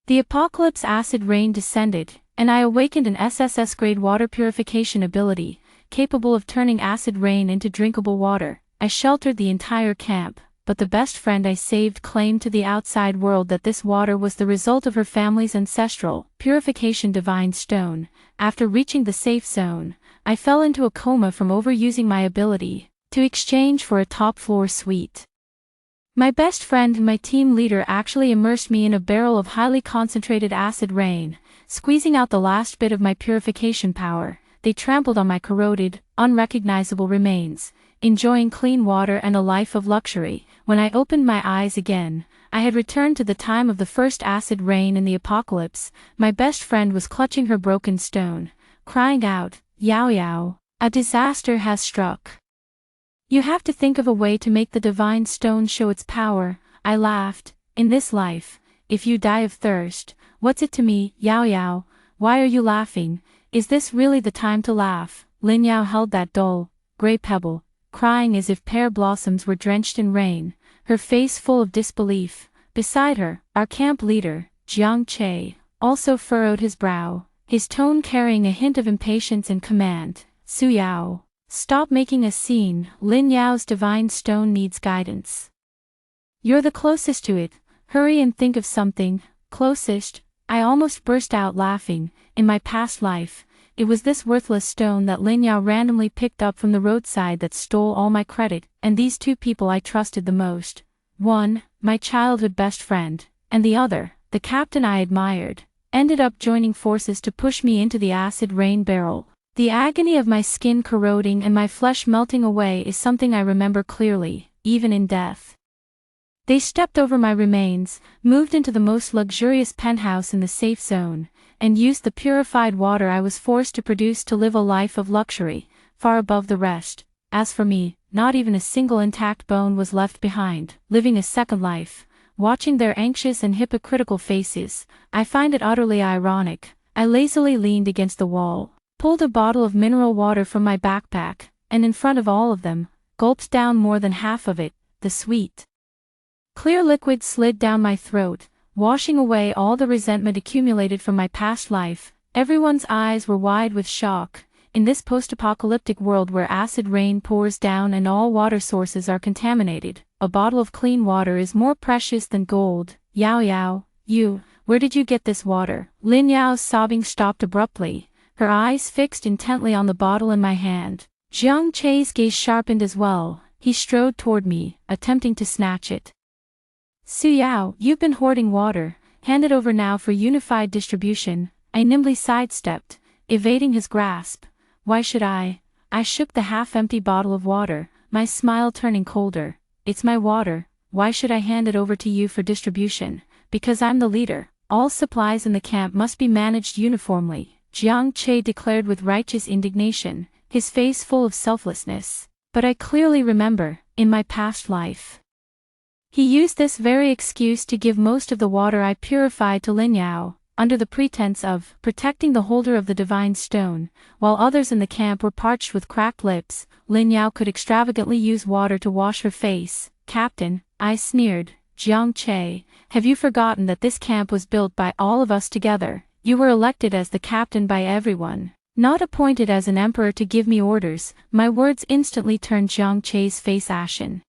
The apocalypse acid rain descended, and I awakened an SSS-grade water purification ability, capable of turning acid rain into drinkable water. I sheltered the entire camp, but the best friend I saved claimed to the outside world that this water was the result of her family's ancestral purification divine stone. After reaching the safe zone, I fell into a coma from overusing my ability, to exchange for a top-floor suite. My best friend and my team leader actually immersed me in a barrel of highly concentrated acid rain, squeezing out the last bit of my purification power. They trampled on my corroded, unrecognizable remains, enjoying clean water and a life of luxury. When I opened my eyes again, I had returned to the time of the first acid rain in the apocalypse. My best friend was clutching her broken stone, crying out, "Yao Yao, a disaster has struck. You have to think of a way to make the divine stone show its power." I laughed. "In this life, if you die of thirst, what's it to me, Yao Yao? Why are you laughing? Is this really the time to laugh?" Lin Yao held that dull, gray pebble, crying as if pear blossoms were drenched in rain, her face full of disbelief. Beside her, our camp leader, Jiang Che, also furrowed his brow, his tone carrying a hint of impatience and command. "Su Yao, stop making a scene. Lin Yao's divine stone needs guidance. You're the closest to it. Hurry and think of something." "Closest?" I almost burst out laughing. In my past life, it was this worthless stone that Lin Yao randomly picked up from the roadside that stole all my credit, and these two people I trusted the most. One, my childhood best friend, and the other, the captain I admired, ended up joining forces to push me into the acid rain barrel. The agony of my skin corroding and my flesh melting away is something I remember clearly, even in death. They stepped over my remains, moved into the most luxurious penthouse in the safe zone, and used the purified water I was forced to produce to live a life of luxury, far above the rest. As for me, not even a single intact bone was left behind, living a second life. Watching their anxious and hypocritical faces, I find it utterly ironic. I lazily leaned against the wall, pulled a bottle of mineral water from my backpack, and in front of all of them, gulped down more than half of it. The sweet, clear liquid slid down my throat, washing away all the resentment accumulated from my past life. Everyone's eyes were wide with shock. In this post-apocalyptic world where acid rain pours down and all water sources are contaminated, a bottle of clean water is more precious than gold. "Yao Yao, where did you get this water?" Lin Yao's sobbing stopped abruptly, her eyes fixed intently on the bottle in my hand. Jiang Che's gaze sharpened as well. He strode toward me, attempting to snatch it. "Su Yao, you've been hoarding water. Hand it over now for unified distribution." I nimbly sidestepped, evading his grasp. "Why should I?" I shook the half-empty bottle of water, my smile turning colder. "It's my water. Why should I hand it over to you for distribution?" "Because I'm the leader. All supplies in the camp must be managed uniformly," Jiang Che declared with righteous indignation, his face full of selflessness. But I clearly remember, in my past life, he used this very excuse to give most of the water I purified to Lin Yao, under the pretense of protecting the holder of the divine stone. While others in the camp were parched with cracked lips, Lin Yao could extravagantly use water to wash her face. "Captain," I sneered, "Jiang Che, have you forgotten that this camp was built by all of us together? You were elected as the captain by everyone, not appointed as an emperor to give me orders." My words instantly turned Jiang Che's face ashen.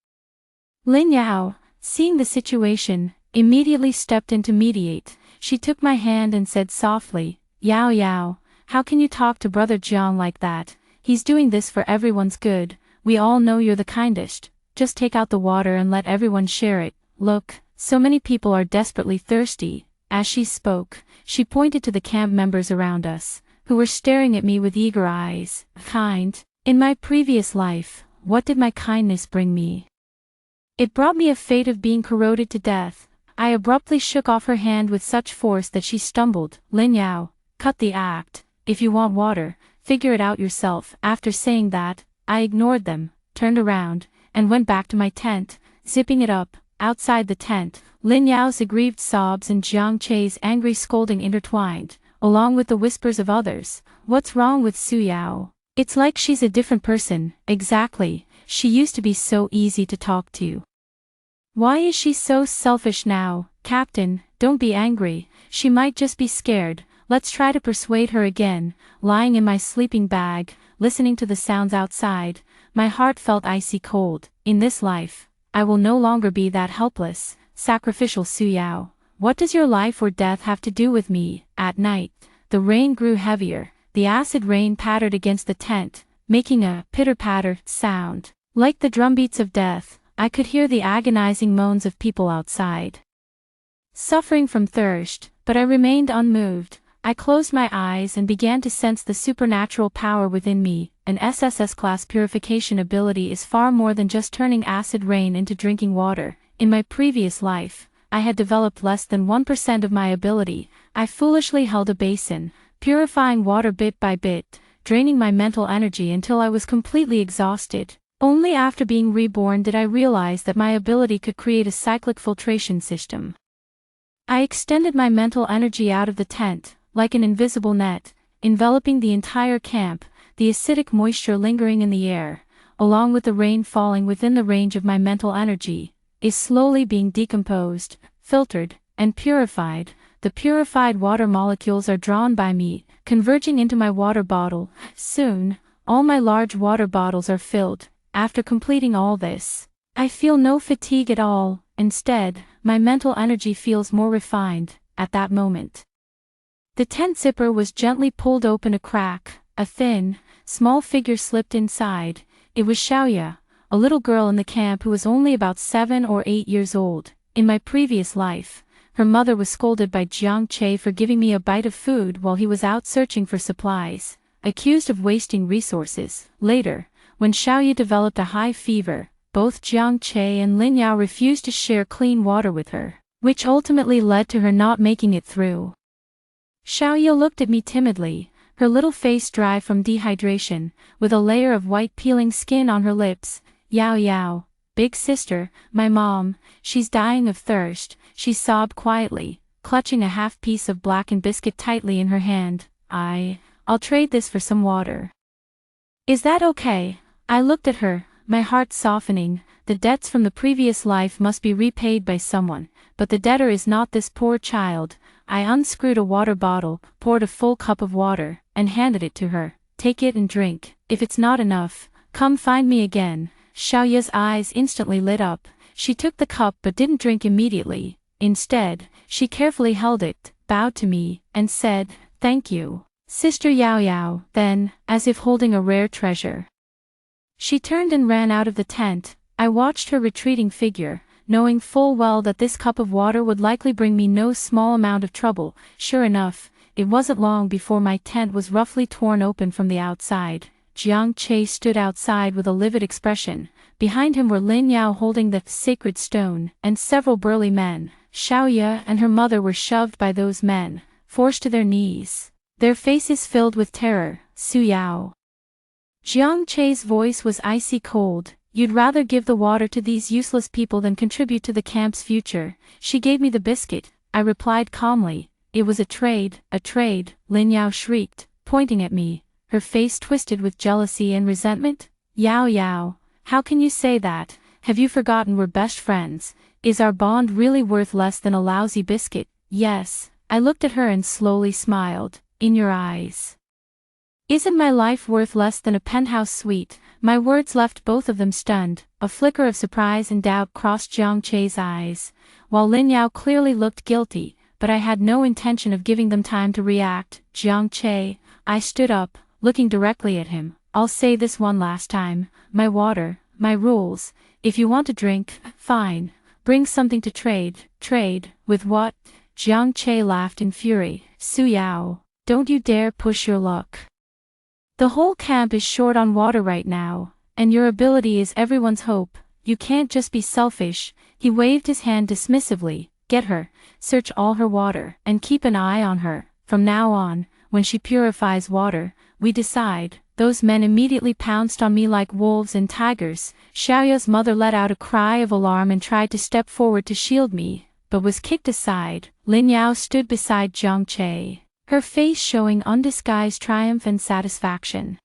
Lin Yao, seeing the situation, immediately stepped in to mediate. She took my hand and said softly, "Yao Yao, how can you talk to Brother Jiang like that? He's doing this for everyone's good. We all know you're the kindest. Just take out the water and let everyone share it. Look, so many people are desperately thirsty." As she spoke, she pointed to the camp members around us, who were staring at me with eager eyes. Kind. In my previous life, what did my kindness bring me? It brought me a fate of being corroded to death. I abruptly shook off her hand with such force that she stumbled. "Lin Yao, cut the act. If you want water, figure it out yourself." After saying that, I ignored them, turned around, and went back to my tent, zipping it up. Outside the tent, Lin Yao's aggrieved sobs and Jiang Che's angry scolding intertwined, along with the whispers of others. "What's wrong with Su Yao? It's like she's a different person." "Exactly, she used to be so easy to talk to. Why is she so selfish now? Captain, don't be angry, she might just be scared. Let's try to persuade her again. Lying in my sleeping bag, listening to the sounds outside, my heart felt icy cold. In this life, I will no longer be that helpless, sacrificial Suyao. What does your life or death have to do with me? At night, the rain grew heavier. The acid rain pattered against the tent, making a pitter-patter sound. Like the drumbeats of death, I could hear the agonizing moans of people outside, suffering from thirst, but I remained unmoved. I closed my eyes and began to sense the supernatural power within me. An SSS-class purification ability is far more than just turning acid rain into drinking water. In my previous life, I had developed less than 1% of my ability. I foolishly held a basin, purifying water bit by bit, draining my mental energy until I was completely exhausted. Only after being reborn did I realize that my ability could create a cyclic filtration system. I extended my mental energy out of the tent, like an invisible net, enveloping the entire camp. The acidic moisture lingering in the air, along with the rain falling within the range of my mental energy, is slowly being decomposed, filtered, and purified. The purified water molecules are drawn by me, converging into my water bottle. Soon, all my large water bottles are filled. After completing all this, I feel no fatigue at all. Instead, my mental energy feels more refined. At that moment, the tent zipper was gently pulled open a crack. A thin, small figure slipped inside. It was Xiaoya, a little girl in the camp who was only about 7 or 8 years old. In my previous life, her mother was scolded by Jiang Che for giving me a bite of food while he was out searching for supplies, accused of wasting resources. Later, when Xiaoya developed a high fever, both Jiang Che and Lin Yao refused to share clean water with her, which ultimately led to her not making it through. Xiaoya looked at me timidly, her little face dry from dehydration, with a layer of white peeling skin on her lips. Yao Yao, big sister, my mom, she's dying of thirst, she sobbed quietly, clutching a half piece of blackened biscuit tightly in her hand. I'll trade this for some water. Is that okay? I looked at her, my heart softening. The debts from the previous life must be repaid by someone, but the debtor is not this poor child. I unscrewed a water bottle, poured a full cup of water, and handed it to her. Take it and drink. If it's not enough, come find me again. Xiaoya's eyes instantly lit up. She took the cup but didn't drink immediately. Instead, she carefully held it, bowed to me, and said, "Thank you, Sister Yao Yao." Then, as if holding a rare treasure, she turned and ran out of the tent. I watched her retreating figure, knowing full well that this cup of water would likely bring me no small amount of trouble. Sure enough, it wasn't long before my tent was roughly torn open from the outside. Jiang Che stood outside with a livid expression. Behind him were Lin Yao holding the sacred stone, and several burly men. Xiaoya and her mother were shoved by those men, forced to their knees, their faces filled with terror. Su Yao. Jiang Che's voice was icy cold. You'd rather give the water to these useless people than contribute to the camp's future. She gave me the biscuit, I replied calmly. It was a trade, Lin Yao shrieked, pointing at me, her face twisted with jealousy and resentment. Yao Yao, how can you say that? Have you forgotten we're best friends? Is our bond really worth less than a lousy biscuit? Yes, I looked at her and slowly smiled. In your eyes, isn't my life worth less than a penthouse suite? My words left both of them stunned. A flicker of surprise and doubt crossed Jiang Che's eyes, while Lin Yao clearly looked guilty, but I had no intention of giving them time to react. Jiang Che, I stood up, looking directly at him. I'll say this one last time, my water, my rules. If you want to drink, fine. Bring something to trade. Trade, with what? Jiang Che laughed in fury. Su Yao, don't you dare push your luck. The whole camp is short on water right now, and your ability is everyone's hope. You can't just be selfish. He waved his hand dismissively. Get her, search all her water, and keep an eye on her. From now on, when she purifies water, we decide. Those men immediately pounced on me like wolves and tigers. Xiaoya's mother let out a cry of alarm and tried to step forward to shield me, but was kicked aside. Lin Yao stood beside Jiang Che, her face showing undisguised triumph and satisfaction.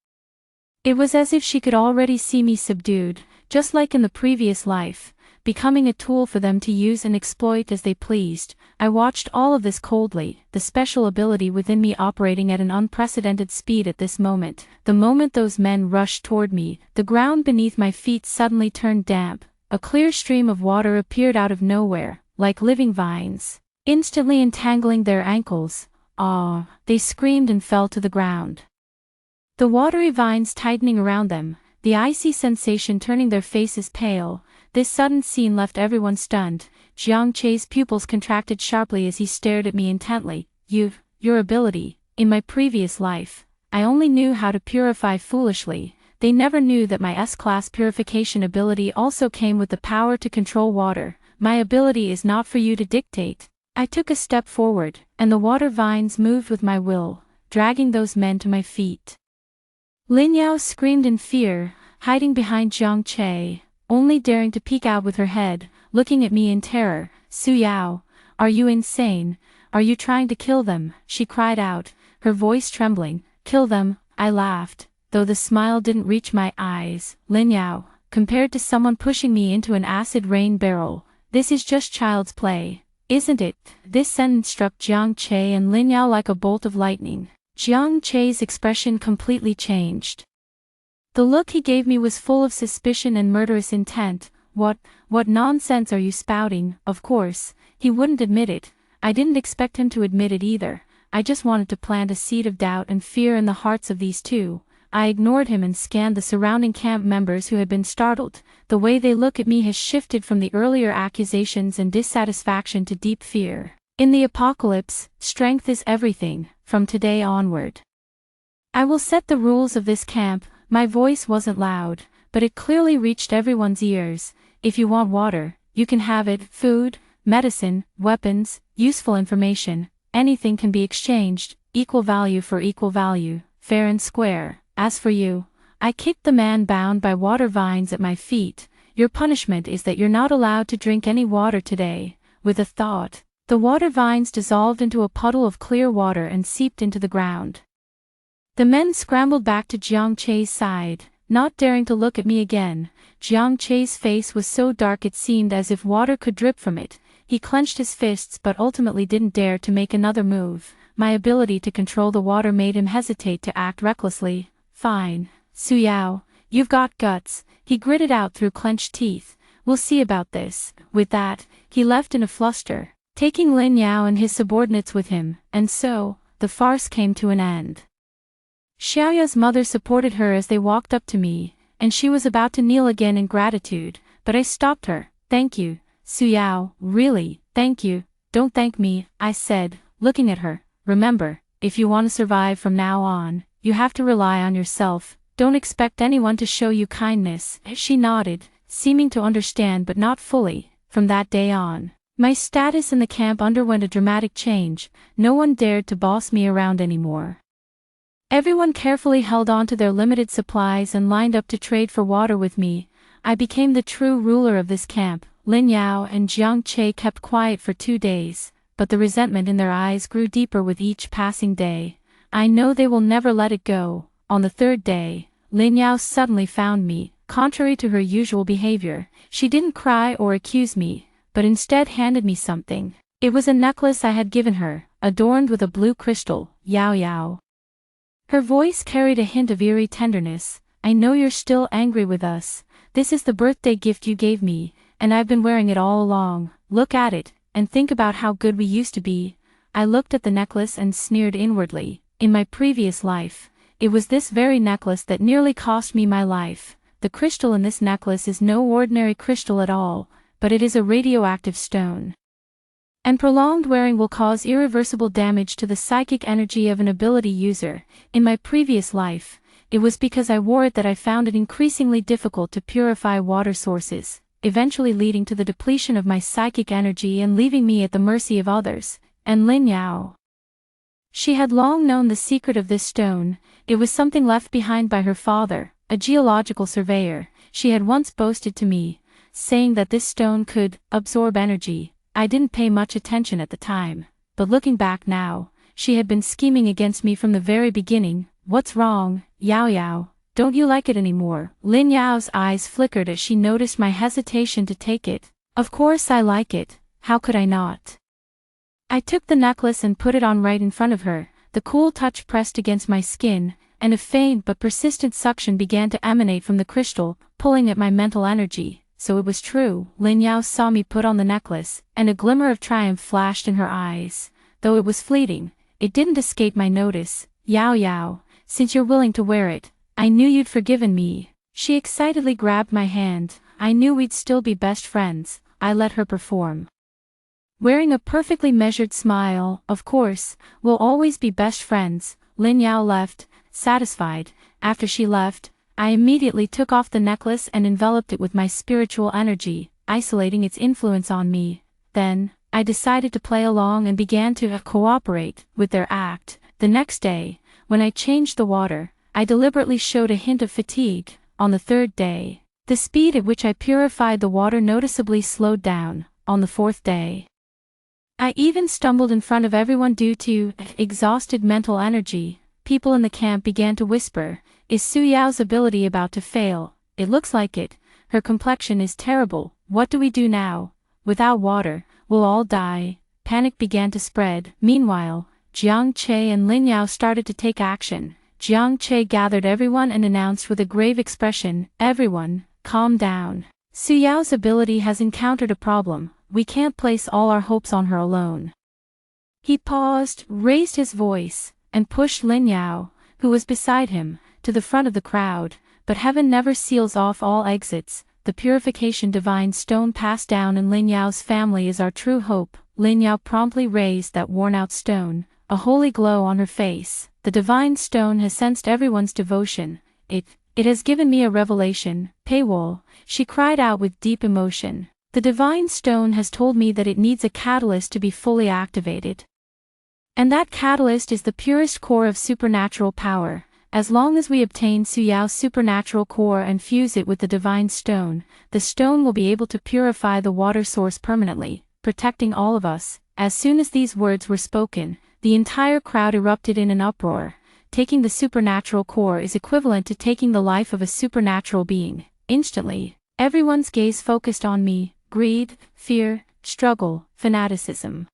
It was as if she could already see me subdued, just like in the previous life. becoming a tool for them to use and exploit as they pleased. I watched all of this coldly, the special ability within me operating at an unprecedented speed at this moment. The moment those men rushed toward me, the ground beneath my feet suddenly turned damp. A clear stream of water appeared out of nowhere, like living vines, instantly entangling their ankles. Ah! They screamed and fell to the ground. The watery vines tightening around them, the icy sensation turning their faces pale. This sudden scene left everyone stunned. Jiang Che's pupils contracted sharply as he stared at me intently. Your ability. In my previous life, I only knew how to purify foolishly. They never knew that my S-class purification ability also came with the power to control water. My ability is not for you to dictate. I took a step forward, and the water vines moved with my will, dragging those men to my feet. Lin Yao screamed in fear, hiding behind Jiang Che, only daring to peek out with her head, looking at me in terror. Su Yao, are you insane? Are you trying to kill them? She cried out, her voice trembling. Kill them? I laughed, though the smile didn't reach my eyes. Lin Yao, compared to someone pushing me into an acid rain barrel, this is just child's play, isn't it? This sentence struck Jiang Che and Lin Yao like a bolt of lightning. Jiang Che's expression completely changed. The look he gave me was full of suspicion and murderous intent. What nonsense are you spouting? Of course, he wouldn't admit it. I didn't expect him to admit it either. I just wanted to plant a seed of doubt and fear in the hearts of these two. I ignored him and scanned the surrounding camp members who had been startled. The way they look at me has shifted from the earlier accusations and dissatisfaction to deep fear. In the apocalypse, strength is everything, from today onward. I will set the rules of this camp. My voice wasn't loud, but it clearly reached everyone's ears. If you want water, you can have it. Food, medicine, weapons, useful information, anything can be exchanged, equal value for equal value, fair and square. As for you, I kicked the man bound by water vines at my feet. Your punishment is that you're not allowed to drink any water today. With a thought, the water vines dissolved into a puddle of clear water and seeped into the ground. The men scrambled back to Jiang Che's side, not daring to look at me again. Jiang Che's face was so dark it seemed as if water could drip from it. He clenched his fists but ultimately didn't dare to make another move. My ability to control the water made him hesitate to act recklessly. Fine, Su Yao, you've got guts, he gritted out through clenched teeth. We'll see about this. With that, he left in a fluster, taking Lin Yao and his subordinates with him, and so, the farce came to an end. Xiaoya's mother supported her as they walked up to me, and she was about to kneel again in gratitude, but I stopped her. Thank you, Su Yao, really, thank you. Don't thank me, I said, looking at her. Remember, if you want to survive from now on, you have to rely on yourself. Don't expect anyone to show you kindness. She nodded, seeming to understand but not fully. From that day on, my status in the camp underwent a dramatic change. No one dared to boss me around anymore. Everyone carefully held on to their limited supplies and lined up to trade for water with me. I became the true ruler of this camp. Lin Yao and Jiang Che kept quiet for 2 days, but the resentment in their eyes grew deeper with each passing day. I know they will never let it go. On the 3rd day, Lin Yao suddenly found me. Contrary to her usual behavior, she didn't cry or accuse me, but instead handed me something. It was a necklace I had given her, adorned with a blue crystal. Yao Yao. Her voice carried a hint of eerie tenderness. I know you're still angry with us. This is the birthday gift you gave me, and I've been wearing it all along. Look at it, and think about how good we used to be. I looked at the necklace and sneered inwardly. In my previous life, it was this very necklace that nearly cost me my life. The crystal in this necklace is no ordinary crystal at all, but it is a radioactive stone. And prolonged wearing will cause irreversible damage to the psychic energy of an ability user. In my previous life, it was because I wore it that I found it increasingly difficult to purify water sources, eventually leading to the depletion of my psychic energy and leaving me at the mercy of others. And Lin Yao. She had long known the secret of this stone. It was something left behind by her father, a geological surveyor. She had once boasted to me, saying that this stone could absorb energy. I didn't pay much attention at the time, but looking back now, she had been scheming against me from the very beginning. What's wrong, Yao Yao? Don't you like it anymore? Lin Yao's eyes flickered as she noticed my hesitation to take it. Of course I like it, how could I not? I took the necklace and put it on right in front of her, the cool touch pressed against my skin, and a faint but persistent suction began to emanate from the crystal, pulling at my mental energy. So it was true. Lin Yao saw me put on the necklace, and a glimmer of triumph flashed in her eyes. Though it was fleeting, it didn't escape my notice. Yao Yao, since you're willing to wear it, I knew you'd forgiven me. She excitedly grabbed my hand. I knew we'd still be best friends. I let her perform. Wearing a perfectly measured smile, of course, we'll always be best friends. Lin Yao left, satisfied. After she left, I immediately took off the necklace and enveloped it with my spiritual energy, isolating its influence on me. Then, I decided to play along and began to cooperate with their act. The next day, when I changed the water, I deliberately showed a hint of fatigue. On the third day, the speed at which I purified the water noticeably slowed down. On the fourth day, I even stumbled in front of everyone due to exhausted mental energy. People in the camp began to whisper, "Is Su Yao's ability about to fail? It looks like it. Her complexion is terrible. What do we do now? Without water, we'll all die." Panic began to spread. Meanwhile, Jiang Che and Lin Yao started to take action. Jiang Che gathered everyone and announced with a grave expression, "Everyone, calm down. Su Yao's ability has encountered a problem. We can't place all our hopes on her alone." He paused, raised his voice, and pushed Lin Yao, who was beside him, to the front of the crowd. But heaven never seals off all exits. The purification divine stone passed down in Lin Yao's family is our true hope. Lin Yao promptly raised that worn-out stone, a holy glow on her face. The divine stone has sensed everyone's devotion. It has given me a revelation. Paywall, she cried out with deep emotion. The divine stone has told me that it needs a catalyst to be fully activated. And that catalyst is the purest core of supernatural power. As long as we obtain Su Yao's supernatural core and fuse it with the divine stone, the stone will be able to purify the water source permanently, protecting all of us. As soon as these words were spoken, the entire crowd erupted in an uproar. Taking the supernatural core is equivalent to taking the life of a supernatural being. Instantly, everyone's gaze focused on me. Greed, fear, struggle, fanaticism.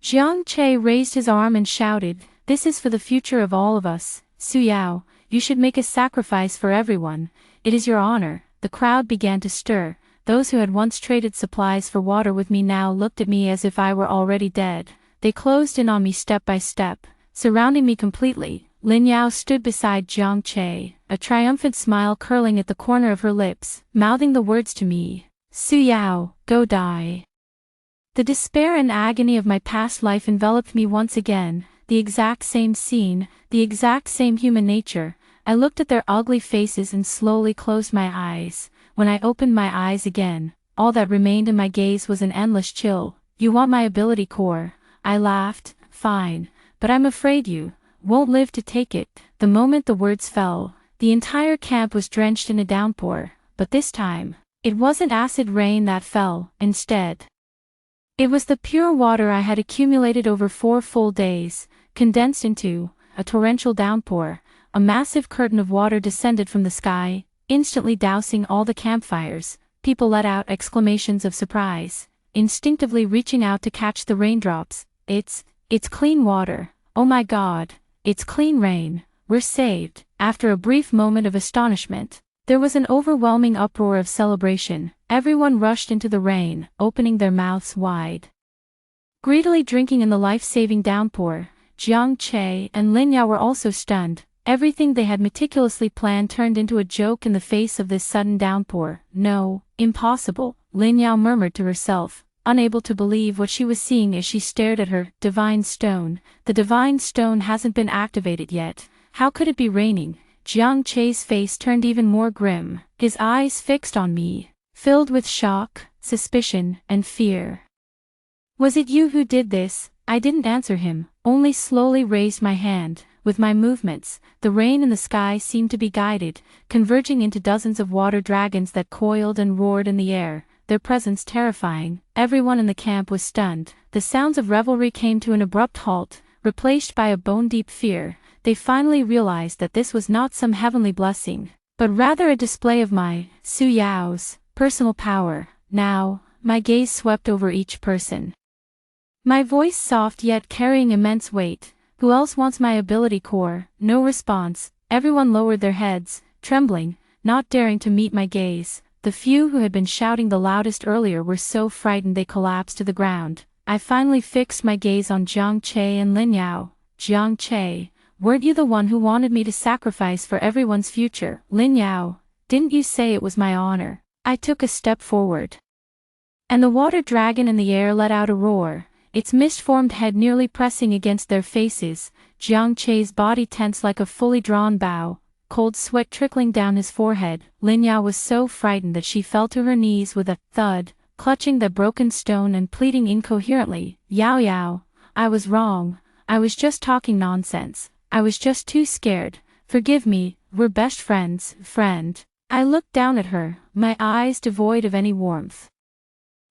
Jiang Che raised his arm and shouted, "This is for the future of all of us. Su Yao, you should make a sacrifice for everyone. It is your honor." The crowd began to stir. Those who had once traded supplies for water with me now looked at me as if I were already dead. They closed in on me step by step, surrounding me completely. Lin Yao stood beside Jiang Che, a triumphant smile curling at the corner of her lips, mouthing the words to me. "Su Yao, go die." The despair and agony of my past life enveloped me once again, the exact same scene, the exact same human nature. I looked at their ugly faces and slowly closed my eyes. When I opened my eyes again, all that remained in my gaze was an endless chill. "You want my ability core?" I laughed. "Fine, but I'm afraid you won't live to take it." The moment the words fell, the entire camp was drenched in a downpour, but this time, it wasn't acid rain that fell. Instead, it was the pure water I had accumulated over 4 full days, condensed into a torrential downpour. A massive curtain of water descended from the sky, instantly dousing all the campfires. People let out exclamations of surprise, instinctively reaching out to catch the raindrops. It's clean water. Oh my God, it's clean rain. We're saved." After a brief moment of astonishment, there was an overwhelming uproar of celebration. Everyone rushed into the rain, opening their mouths wide, greedily drinking in the life-saving downpour. Jiang Che and Lin Yao were also stunned. Everything they had meticulously planned turned into a joke in the face of this sudden downpour. "No, impossible," Lin Yao murmured to herself, unable to believe what she was seeing as she stared at her divine stone. "The divine stone hasn't been activated yet. How could it be raining?" Jiang Che's face turned even more grim, his eyes fixed on me, filled with shock, suspicion, and fear. "Was it you who did this?" I didn't answer him, only slowly raised my hand. With my movements, the rain in the sky seemed to be guided, converging into dozens of water dragons that coiled and roared in the air, their presence terrifying. Everyone in the camp was stunned. The sounds of revelry came to an abrupt halt, replaced by a bone-deep fear. They finally realized that this was not some heavenly blessing, but rather a display of my, Su Yao's, personal power. Now, my gaze swept over each person. My voice soft yet carrying immense weight. Who else wants my ability core? No response. Everyone lowered their heads, trembling, not daring to meet my gaze. The few who had been shouting the loudest earlier were so frightened they collapsed to the ground. I finally fixed my gaze on Jiang Che and Lin Yao. Jiang Che, weren't you the one who wanted me to sacrifice for everyone's future? Lin Yao, didn't you say it was my honor? I took a step forward. And the water dragon in the air let out a roar, its mist-formed head nearly pressing against their faces. Jiang Che's body tense like a fully drawn bow, cold sweat trickling down his forehead. Lin Yao was so frightened that she fell to her knees with a thud, clutching the broken stone and pleading incoherently, Yao Yao, I was wrong, I was just talking nonsense, I was just too scared, forgive me, we're best friends, friend. I looked down at her, my eyes devoid of any warmth.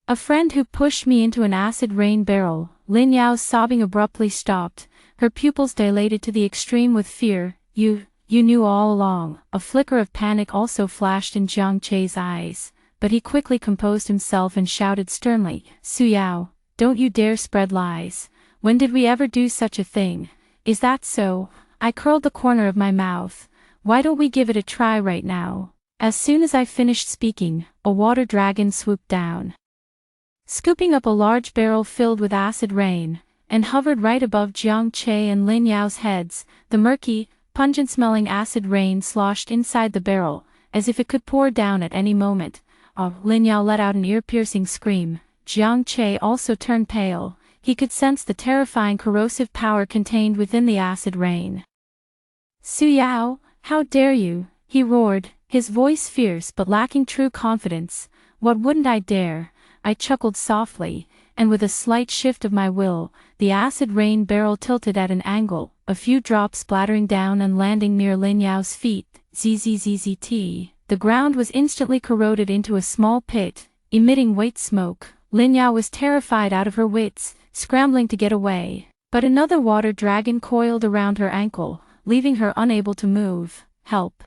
A friend who pushed me into an acid rain barrel. Lin Yao's sobbing abruptly stopped, her pupils dilated to the extreme with fear. You knew all along. A flicker of panic also flashed in Jiang Che's eyes, but he quickly composed himself and shouted sternly, Su Yao, don't you dare spread lies. When did we ever do such a thing? Is that so? I curled the corner of my mouth. Why don't we give it a try right now? As soon as I finished speaking, a water dragon swooped down, scooping up a large barrel filled with acid rain, and hovered right above Jiang Che and Lin Yao's heads. The murky, pungent-smelling acid rain sloshed inside the barrel, as if it could pour down at any moment. Lin Yao let out an ear-piercing scream. Jiang Che also turned pale. He could sense the terrifying corrosive power contained within the acid rain. Su Yao, how dare you? He roared, his voice fierce but lacking true confidence. What wouldn't I dare? I chuckled softly, and with a slight shift of my will, the acid rain barrel tilted at an angle, a few drops splattering down and landing near Lin Yao's feet. Zzzt. The ground was instantly corroded into a small pit, emitting white smoke. Lin Yao was terrified out of her wits, scrambling to get away, but another water dragon coiled around her ankle, leaving her unable to move. Help!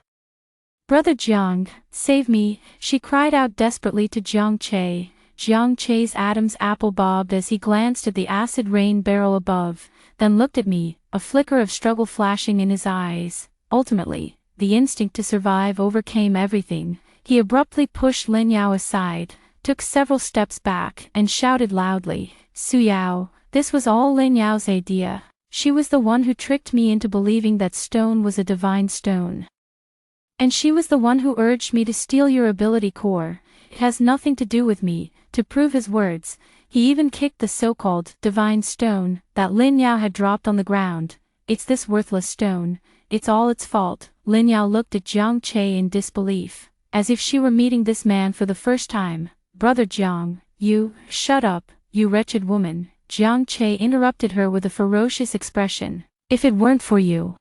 Brother Jiang, save me, she cried out desperately to Jiang Che. Jiang Che's Adam's apple bobbed as he glanced at the acid rain barrel above, then looked at me, a flicker of struggle flashing in his eyes. Ultimately, the instinct to survive overcame everything. He abruptly pushed Lin Yao aside, took several steps back, and shouted loudly, Su Yao, this was all Lin Yao's idea. She was the one who tricked me into believing that stone was a divine stone. And she was the one who urged me to steal your ability core. It has nothing to do with me. To prove his words, he even kicked the so-called divine stone that Lin Yao had dropped on the ground. It's this worthless stone, it's all its fault. Lin Yao looked at Jiang Che in disbelief, as if she were meeting this man for the first time. Brother Jiang, you, shut up, you wretched woman. Jiang Che interrupted her with a ferocious expression. If it weren't for you,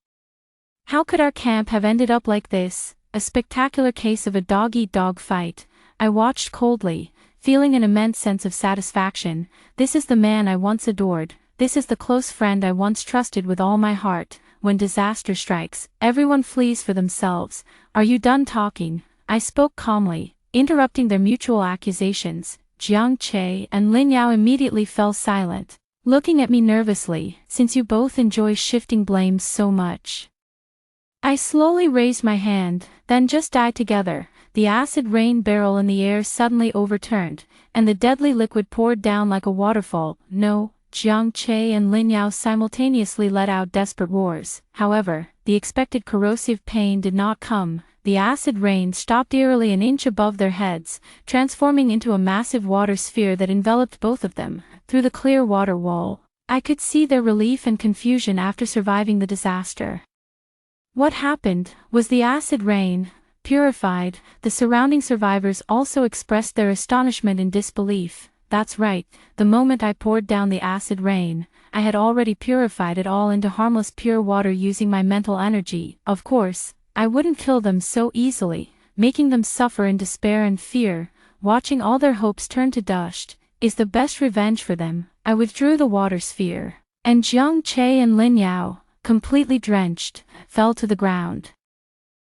how could our camp have ended up like this? A spectacular case of a dog-eat-dog fight. I watched coldly, feeling an immense sense of satisfaction. This is the man I once adored. This is the close friend I once trusted with all my heart. When disaster strikes, everyone flees for themselves. Are you done talking? I spoke calmly, interrupting their mutual accusations. Jiang Che and Lin Yao immediately fell silent, looking at me nervously. Since you both enjoy shifting blames so much, I slowly raised my hand, then just died together. The acid rain barrel in the air suddenly overturned, and the deadly liquid poured down like a waterfall. No, Jiang Che and Lin Yao simultaneously let out desperate roars. However, the expected corrosive pain did not come. The acid rain stopped eerily an inch above their heads, transforming into a massive water sphere that enveloped both of them. Through the clear water wall, I could see their relief and confusion after surviving the disaster. What happened? Was the acid rain purified? The surrounding survivors also expressed their astonishment and disbelief. That's right, the moment I poured down the acid rain, I had already purified it all into harmless pure water using my mental energy. Of course, I wouldn't kill them so easily, making them suffer in despair and fear. Watching all their hopes turn to dust is the best revenge for them. I withdrew the water sphere, and Jiang Che and Lin Yao, completely drenched, fell to the ground,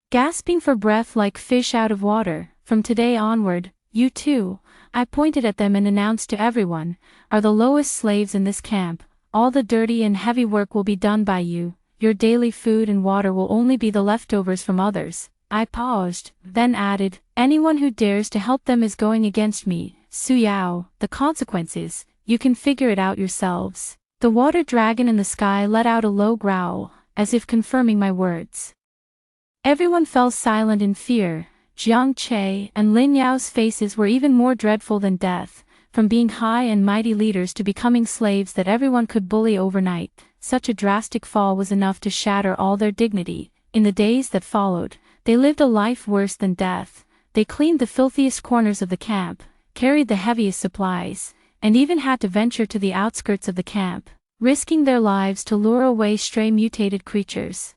gasping for breath like fish out of water. From today onward, You too, I pointed at them and announced to everyone, are the lowest slaves in this camp. All the dirty and heavy work will be done by you. Your daily food and water will only be the leftovers from others. I paused, then added, anyone who dares to help them is going against me. Suyao, the consequences, you can figure it out yourselves. The water dragon in the sky let out a low growl, as if confirming my words. Everyone fell silent in fear. Jiang Che and Lin Yao's faces were even more dreadful than death. From being high and mighty leaders to becoming slaves that everyone could bully overnight, such a drastic fall was enough to shatter all their dignity. In the days that followed, they lived a life worse than death. They cleaned the filthiest corners of the camp, carried the heaviest supplies, and even had to venture to the outskirts of the camp, risking their lives to lure away stray mutated creatures.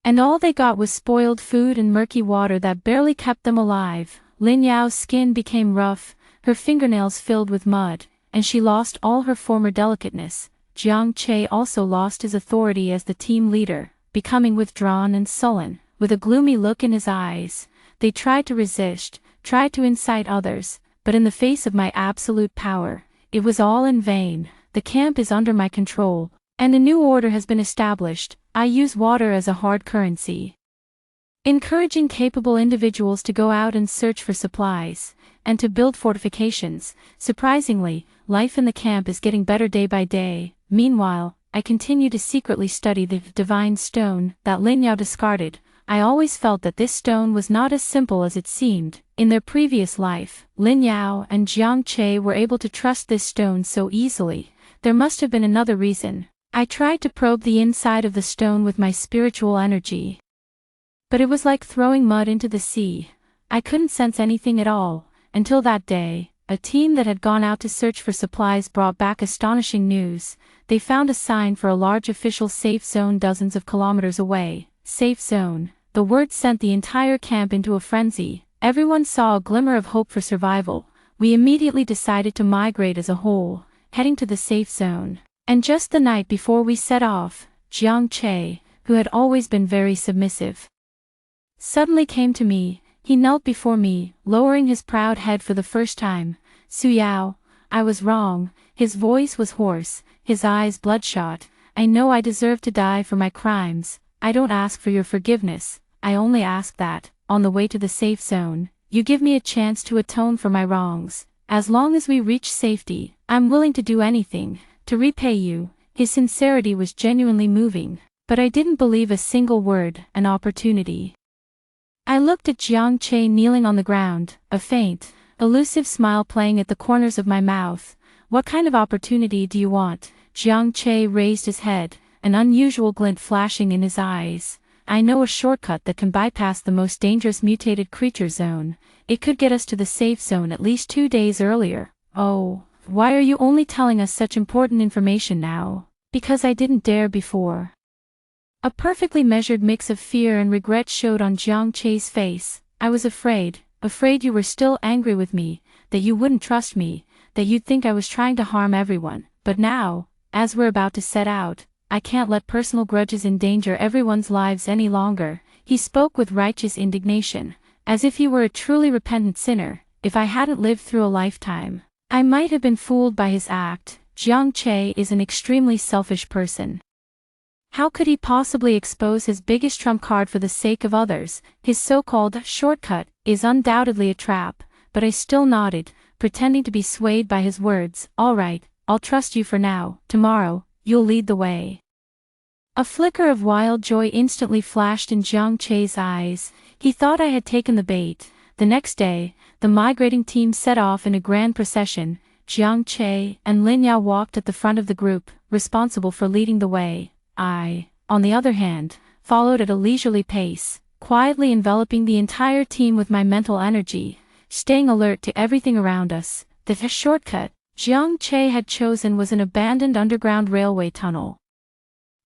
And all they got was spoiled food and murky water that barely kept them alive. Lin Yao's skin became rough, her fingernails filled with mud, and she lost all her former delicateness. Jiang Che also lost his authority as the team leader, becoming withdrawn and sullen, with a gloomy look in his eyes. They tried to resist, tried to incite others, but in the face of my absolute power, it was all in vain. The camp is under my control, and a new order has been established. I use water as a hard currency, encouraging capable individuals to go out and search for supplies, and to build fortifications. Surprisingly, life in the camp is getting better day by day. Meanwhile, I continue to secretly study the divine stone that Lin Yao discarded. I always felt that this stone was not as simple as it seemed. In their previous life, Lin Yao and Jiang Che were able to trust this stone so easily. There must have been another reason. I tried to probe the inside of the stone with my spiritual energy, but it was like throwing mud into the sea. I couldn't sense anything at all, until that day, a team that had gone out to search for supplies brought back astonishing news. They found a sign for a large official safe zone dozens of kilometers away. Safe zone. The word sent the entire camp into a frenzy. Everyone saw a glimmer of hope for survival. We immediately decided to migrate as a whole, heading to the safe zone. And just the night before we set off, Jiang Che, who had always been very submissive, suddenly came to me. He knelt before me, lowering his proud head for the first time. Suyao, I was wrong. His voice was hoarse, his eyes bloodshot. I know I deserve to die for my crimes. I don't ask for your forgiveness. I only ask that, on the way to the safe zone, you give me a chance to atone for my wrongs. As long as we reach safety, I'm willing to do anything to repay you. His sincerity was genuinely moving, but I didn't believe a single word. An opportunity. I looked at Jiang Che kneeling on the ground, a faint, elusive smile playing at the corners of my mouth. What kind of opportunity do you want? Jiang Che raised his head, an unusual glint flashing in his eyes. I know a shortcut that can bypass the most dangerous mutated creature zone. It could get us to the safe zone at least 2 days earlier. Oh, why are you only telling us such important information now? Because I didn't dare before. A perfectly measured mix of fear and regret showed on Jiang Che's face. I was afraid you were still angry with me, that you wouldn't trust me, that you'd think I was trying to harm everyone. But now, as we're about to set out, I can't let personal grudges endanger everyone's lives any longer. He spoke with righteous indignation, as if he were a truly repentant sinner. If I hadn't lived through a lifetime, I might have been fooled by his act. Jiang Che is an extremely selfish person. How could he possibly expose his biggest trump card for the sake of others? His so-called shortcut is undoubtedly a trap, but I still nodded, pretending to be swayed by his words. All right, I'll trust you for now. Tomorrow, you'll lead the way. A flicker of wild joy instantly flashed in Jiang Che's eyes. He thought I had taken the bait. The next day, the migrating team set off in a grand procession. Jiang Che and Lin Yao walked at the front of the group, responsible for leading the way. I, on the other hand, followed at a leisurely pace, quietly enveloping the entire team with my mental energy, staying alert to everything around us. The shortcut Jiang Che had chosen was an abandoned underground railway tunnel.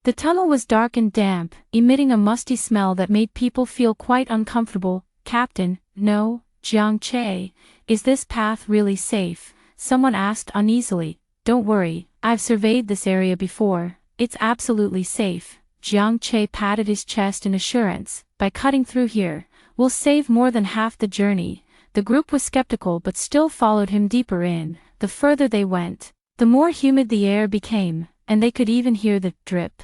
The tunnel was dark and damp, emitting a musty smell that made people feel quite uncomfortable. Captain, no, Jiang Che, is this path really safe? Someone asked uneasily. Don't worry, I've surveyed this area before. It's absolutely safe. Jiang Che patted his chest in assurance. By cutting through here, we'll save more than half the journey. The group was skeptical but still followed him deeper in. The further they went, the more humid the air became, and they could even hear the drip,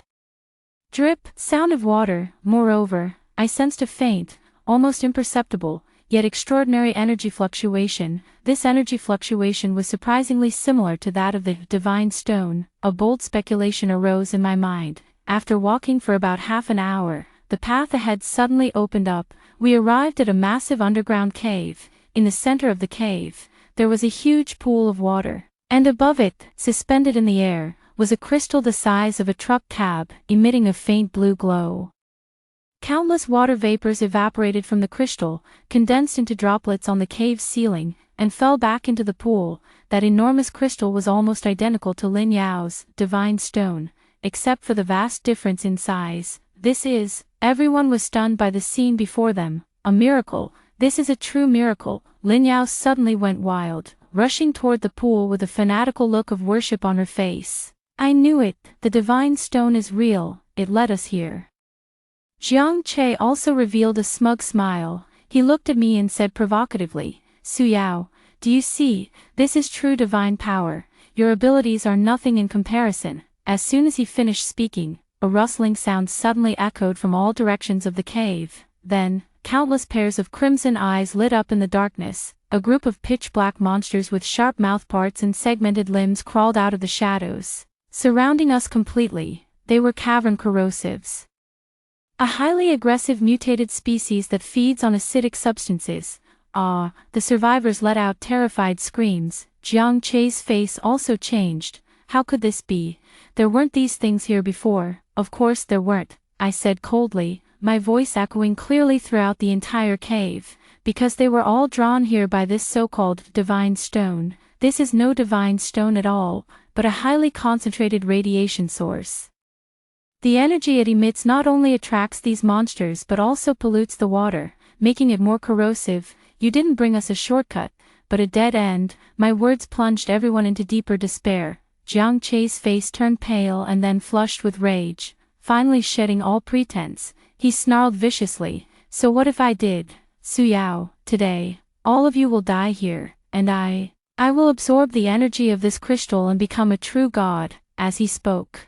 drip sound of water. Moreover, I sensed a faint, almost imperceptible, yet extraordinary energy fluctuation. This energy fluctuation was surprisingly similar to that of the divine stone. A bold speculation arose in my mind. After walking for about half an hour, the path ahead suddenly opened up. We arrived at a massive underground cave. In the center of the cave, there was a huge pool of water, and above it, suspended in the air, was a crystal the size of a truck cab, emitting a faint blue glow. Countless water vapors evaporated from the crystal, condensed into droplets on the cave's ceiling, and fell back into the pool. That enormous crystal was almost identical to Lin Yao's divine stone, except for the vast difference in size. Everyone was stunned by the scene before them. A miracle. This is a true miracle. Lin Yao suddenly went wild, rushing toward the pool with a fanatical look of worship on her face. I knew it. The divine stone is real. It led us here. Jiang Che also revealed a smug smile. He looked at me and said provocatively, Su Yao, do you see? This is true divine power. Your abilities are nothing in comparison. As soon as he finished speaking, a rustling sound suddenly echoed from all directions of the cave. Then, countless pairs of crimson eyes lit up in the darkness. A group of pitch-black monsters with sharp mouthparts and segmented limbs crawled out of the shadows, surrounding us completely. They were cavern corrosives, a highly aggressive mutated species that feeds on acidic substances. The survivors let out terrified screams. Jiang Che's face also changed. How could this be? There weren't these things here before. Of course there weren't, I said coldly, my voice echoing clearly throughout the entire cave, because they were all drawn here by this so-called divine stone. This is no divine stone at all, but a highly concentrated radiation source. The energy it emits not only attracts these monsters but also pollutes the water, making it more corrosive. You didn't bring us a shortcut, but a dead end. My words plunged everyone into deeper despair. Jiang Che's face turned pale and then flushed with rage. Finally shedding all pretense, he snarled viciously, so what if I did? Su Yao, today, all of you will die here, and I will absorb the energy of this crystal and become a true god. As he spoke,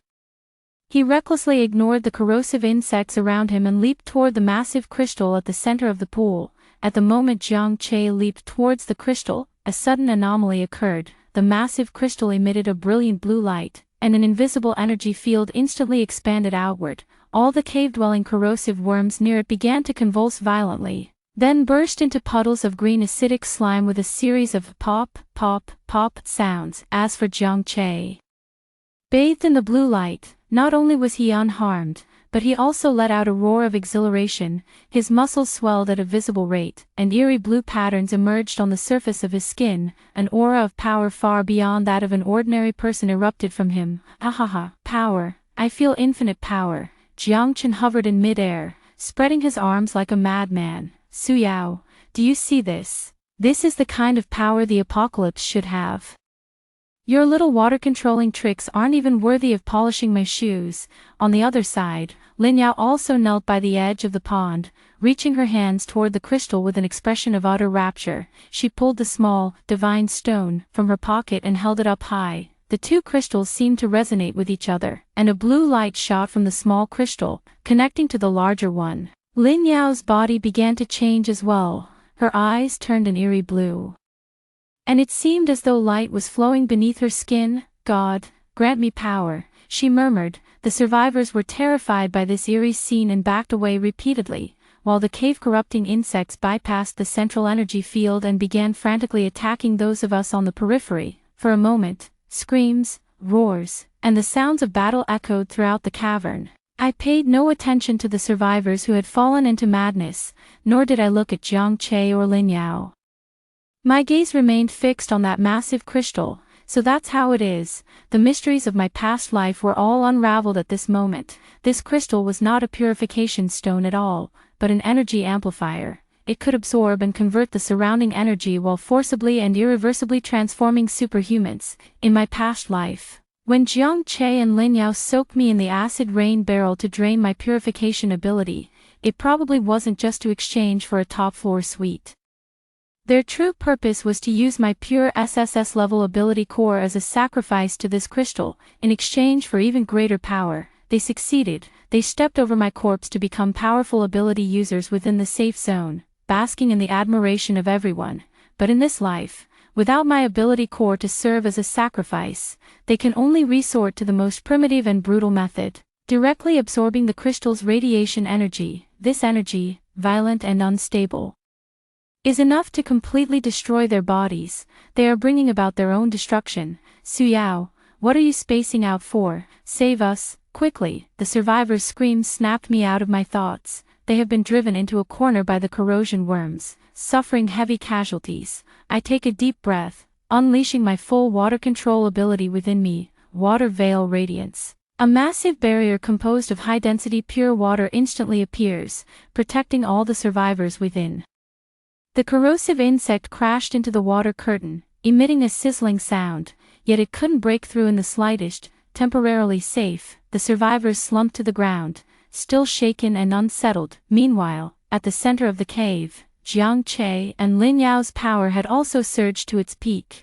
he recklessly ignored the corrosive insects around him and leaped toward the massive crystal at the center of the pool. At the moment Jiang Che leaped towards the crystal, a sudden anomaly occurred. The massive crystal emitted a brilliant blue light, and an invisible energy field instantly expanded outward. All the cave-dwelling corrosive worms near it began to convulse violently, then burst into puddles of green acidic slime with a series of pop, pop, pop sounds. As for Jiang Che, bathed in the blue light, not only was he unharmed, but he also let out a roar of exhilaration. His muscles swelled at a visible rate, and eerie blue patterns emerged on the surface of his skin. An aura of power far beyond that of an ordinary person erupted from him. Power. I feel infinite power. Jiang Chen hovered in mid-air, spreading his arms like a madman. Su Yao, do you see this? This is the kind of power the apocalypse should have. Your little water-controlling tricks aren't even worthy of polishing my shoes. On the other side, Lin Yao also knelt by the edge of the pond, reaching her hands toward the crystal with an expression of utter rapture. She pulled the small, divine stone from her pocket and held it up high. The two crystals seemed to resonate with each other, and a blue light shot from the small crystal, connecting to the larger one. Lin Yao's body began to change as well. Her eyes turned an eerie blue, and it seemed as though light was flowing beneath her skin. God, grant me power, she murmured. The survivors were terrified by this eerie scene and backed away repeatedly, while the cave-corrupting insects bypassed the central energy field and began frantically attacking those of us on the periphery. For a moment, screams, roars, and the sounds of battle echoed throughout the cavern. I paid no attention to the survivors who had fallen into madness, nor did I look at Jiang Che or Lin Yao. My gaze remained fixed on that massive crystal. So that's how it is. The mysteries of my past life were all unraveled at this moment. This crystal was not a purification stone at all, but an energy amplifier. It could absorb and convert the surrounding energy while forcibly and irreversibly transforming superhumans. In my past life, when Jiang Che and Lin Yao soaked me in the acid rain barrel to drain my purification ability, it probably wasn't just to exchange for a top-floor suite. Their true purpose was to use my pure SSS-level ability core as a sacrifice to this crystal, in exchange for even greater power. They succeeded. They stepped over my corpse to become powerful ability users within the safe zone, basking in the admiration of everyone. But in this life, without my ability core to serve as a sacrifice, they can only resort to the most primitive and brutal method, directly absorbing the crystal's radiation energy. This energy, violent and unstable, is enough to completely destroy their bodies. They are bringing about their own destruction. Suyao, what are you spacing out for? Save us, quickly. The survivor's scream snapped me out of my thoughts. They have been driven into a corner by the corrosion worms, suffering heavy casualties. I take a deep breath, unleashing my full water control ability within me, Water Veil Radiance. A massive barrier composed of high-density pure water instantly appears, protecting all the survivors within. The corrosive insect crashed into the water curtain, emitting a sizzling sound, yet it couldn't break through in the slightest. Temporarily safe, the survivors slumped to the ground, still shaken and unsettled. Meanwhile, at the center of the cave, Jiang Che and Lin Yao's power had also surged to its peak.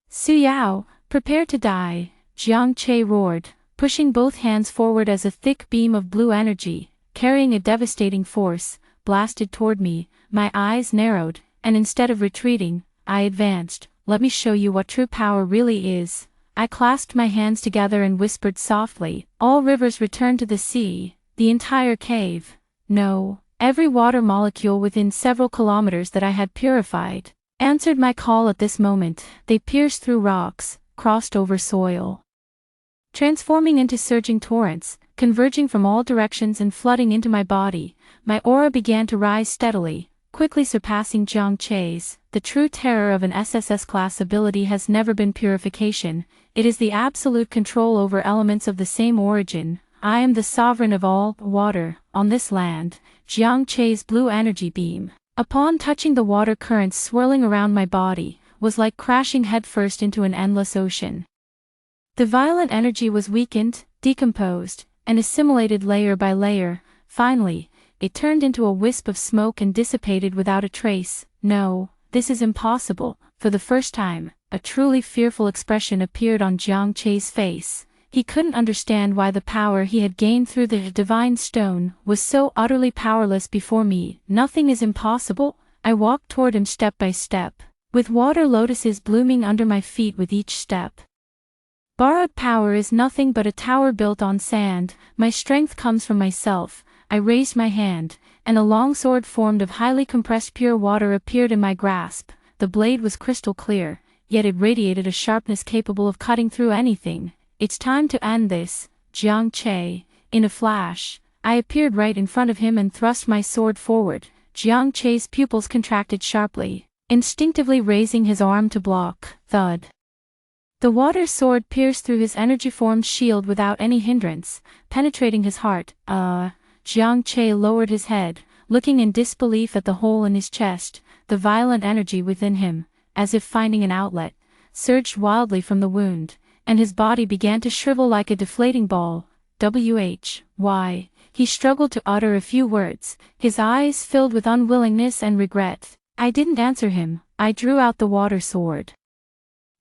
Suyao, prepare to die, Jiang Che roared, pushing both hands forward as a thick beam of blue energy, carrying a devastating force, blasted toward me. My eyes narrowed, and instead of retreating, I advanced. Let me show you what true power really is. I clasped my hands together and whispered softly, all rivers return to the sea, the entire cave. No, every water molecule within several kilometers that I had purified, answered my call at this moment. They pierced through rocks, crossed over soil, transforming into surging torrents, converging from all directions and flooding into my body. My aura began to rise steadily, quickly surpassing Jiang Che's. The true terror of an SSS-class ability has never been purification. It is the absolute control over elements of the same origin. I am the sovereign of all water on this land. Jiang Che's blue energy beam, upon touching the water currents swirling around my body, was like crashing headfirst into an endless ocean. The violent energy was weakened, decomposed, and assimilated layer by layer. Finally, it turned into a wisp of smoke and dissipated without a trace. No, this is impossible. For the first time, a truly fearful expression appeared on Jiang Che's face. He couldn't understand why the power he had gained through the divine stone was so utterly powerless before me. Nothing is impossible. I walked toward him step by step, with water lotuses blooming under my feet with each step. Borrowed power is nothing but a tower built on sand. My strength comes from myself. I raised my hand, and a long sword formed of highly compressed pure water appeared in my grasp. The blade was crystal clear, yet it radiated a sharpness capable of cutting through anything. It's time to end this, Jiang Che. In a flash, I appeared right in front of him and thrust my sword forward. Jiang Che's pupils contracted sharply, instinctively raising his arm to block. Thud. The water sword pierced through his energy-formed shield without any hindrance, penetrating his heart. Jiang Che lowered his head, looking in disbelief at the hole in his chest. The violent energy within him, as if finding an outlet, surged wildly from the wound, and his body began to shrivel like a deflating ball. Why? He struggled to utter a few words, his eyes filled with unwillingness and regret. I didn't answer him. I drew out the water sword,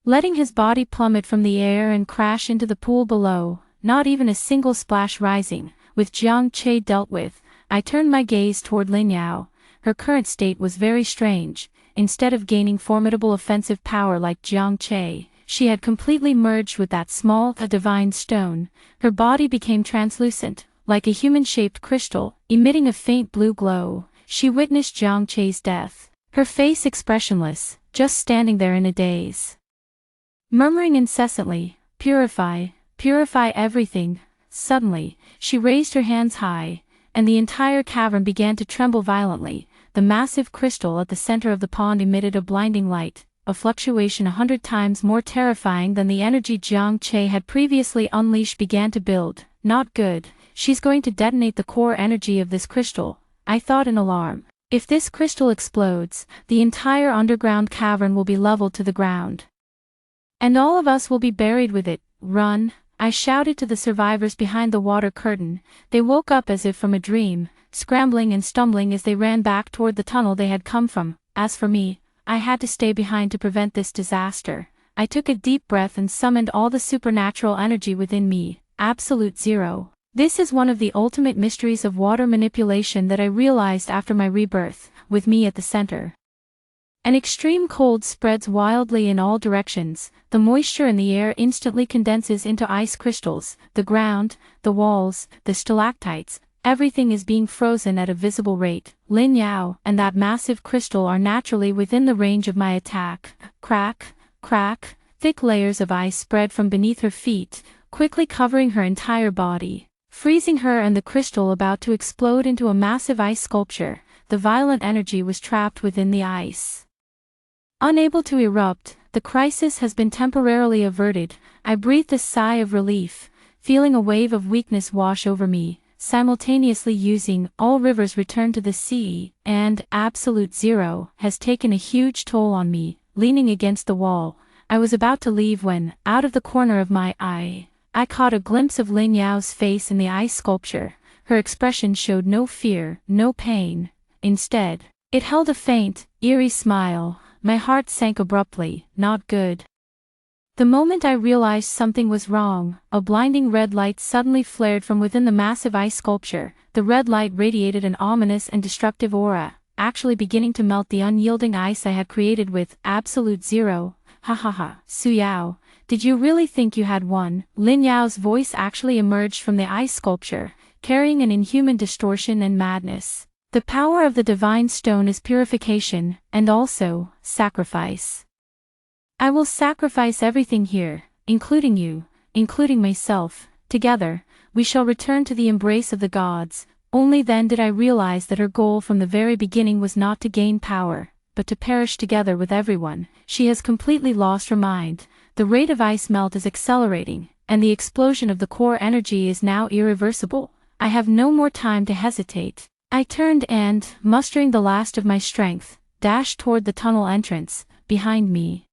letting his body plummet from the air and crash into the pool below, not even a single splash rising. With Jiang Che dealt with, I turned my gaze toward Lin Yao. Her current state was very strange. Instead of gaining formidable offensive power like Jiang Che, she had completely merged with that small, divine stone. Her body became translucent, like a human-shaped crystal, emitting a faint blue glow. She witnessed Jiang Che's death, her face expressionless, just standing there in a daze, murmuring incessantly, "Purify, purify everything." Suddenly, she raised her hands high, and the entire cavern began to tremble violently. The massive crystal at the center of the pond emitted a blinding light, a fluctuation 100 times more terrifying than the energy Jiang Che had previously unleashed began to build. Not good. She's going to detonate the core energy of this crystal, I thought in alarm. If this crystal explodes, the entire underground cavern will be leveled to the ground, and all of us will be buried with it. Run! I shouted to the survivors behind the water curtain. They woke up as if from a dream, scrambling and stumbling as they ran back toward the tunnel they had come from. As for me, I had to stay behind to prevent this disaster. I took a deep breath and summoned all the supernatural energy within me, absolute zero. This is one of the ultimate mysteries of water manipulation that I realized after my rebirth, with me at the center. An extreme cold spreads wildly in all directions, the moisture in the air instantly condenses into ice crystals, the ground, the walls, the stalactites, everything is being frozen at a visible rate. Lin Yao and that massive crystal are naturally within the range of my attack. Crack, crack, thick layers of ice spread from beneath her feet, quickly covering her entire body, freezing her and the crystal about to explode into a massive ice sculpture. The violent energy was trapped within the ice. Unable to erupt, the crisis has been temporarily averted. I breathed a sigh of relief, feeling a wave of weakness wash over me, simultaneously using all rivers return to the sea, and absolute zero has taken a huge toll on me. Leaning against the wall, I was about to leave when, out of the corner of my eye, I caught a glimpse of Lin Yao's face in the ice sculpture. Her expression showed no fear, no pain. Instead, it held a faint, eerie smile. My heart sank abruptly. Not good. The moment I realized something was wrong, a blinding red light suddenly flared from within the massive ice sculpture. The red light radiated an ominous and destructive aura, actually beginning to melt the unyielding ice I had created with absolute zero. Ha ha ha, Su Yao, did you really think you had won? Lin Yao's voice actually emerged from the ice sculpture, carrying an inhuman distortion and madness. The power of the divine stone is purification, and also, sacrifice. I will sacrifice everything here, including you, including myself. Together, we shall return to the embrace of the gods. Only then did I realize that her goal from the very beginning was not to gain power, but to perish together with everyone. She has completely lost her mind. The rate of ice melt is accelerating, and the explosion of the core energy is now irreversible. I have no more time to hesitate. I turned and, mustering the last of my strength, dashed toward the tunnel entrance. Behind me,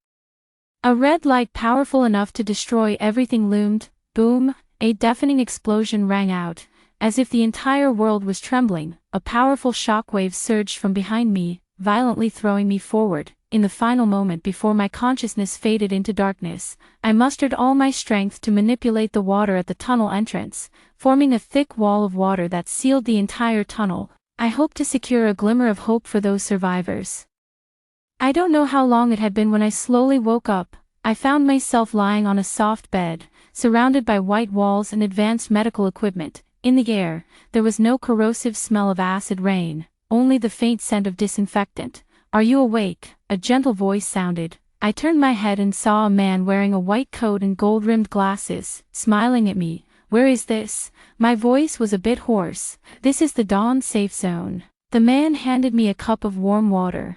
a red light powerful enough to destroy everything loomed. Boom, a deafening explosion rang out, as if the entire world was trembling. A powerful shockwave surged from behind me, violently throwing me forward. In the final moment before my consciousness faded into darkness, I mustered all my strength to manipulate the water at the tunnel entrance, forming a thick wall of water that sealed the entire tunnel. I hoped to secure a glimmer of hope for those survivors. I don't know how long it had been when I slowly woke up. I found myself lying on a soft bed, surrounded by white walls and advanced medical equipment. In the air, there was no corrosive smell of acid rain, only the faint scent of disinfectant. "Are you awake?" a gentle voice sounded. I turned my head and saw a man wearing a white coat and gold-rimmed glasses, smiling at me. "Where is this?" My voice was a bit hoarse. "This is the Dawn safe zone." The man handed me a cup of warm water.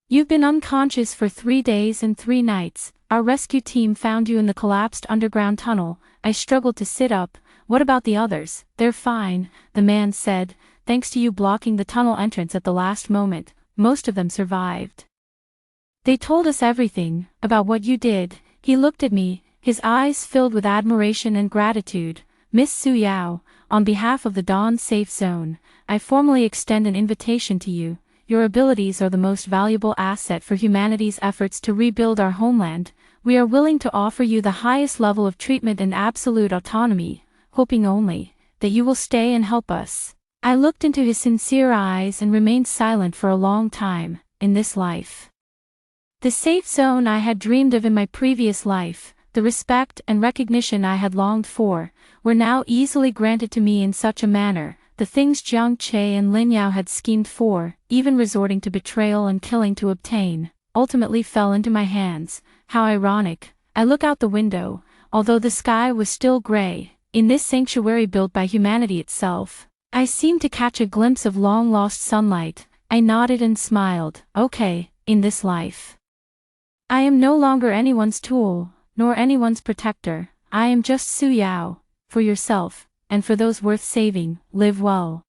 "You've been unconscious for 3 days and 3 nights. Our rescue team found you in the collapsed underground tunnel." I struggled to sit up. "What about the others?" "They're fine," the man said. "Thanks to you blocking the tunnel entrance at the last moment, most of them survived. They told us everything, about what you did." He looked at me, his eyes filled with admiration and gratitude. "Miss Su Yao, on behalf of the Dawn Safe Zone, I formally extend an invitation to you. Your abilities are the most valuable asset for humanity's efforts to rebuild our homeland. We are willing to offer you the highest level of treatment and absolute autonomy, hoping only that you will stay and help us." I looked into his sincere eyes and remained silent for a long time. In this life, the safe zone I had dreamed of in my previous life, the respect and recognition I had longed for, were now easily granted to me in such a manner. The things Jiang Che and Lin Yao had schemed for, even resorting to betrayal and killing to obtain, ultimately fell into my hands. How ironic. I look out the window, although the sky was still gray, in this sanctuary built by humanity itself, I seemed to catch a glimpse of long-lost sunlight. I nodded and smiled. "Okay, in this life, I am no longer anyone's tool, nor anyone's protector. I am just Su Yao. For yourself, and for those worth saving, live well."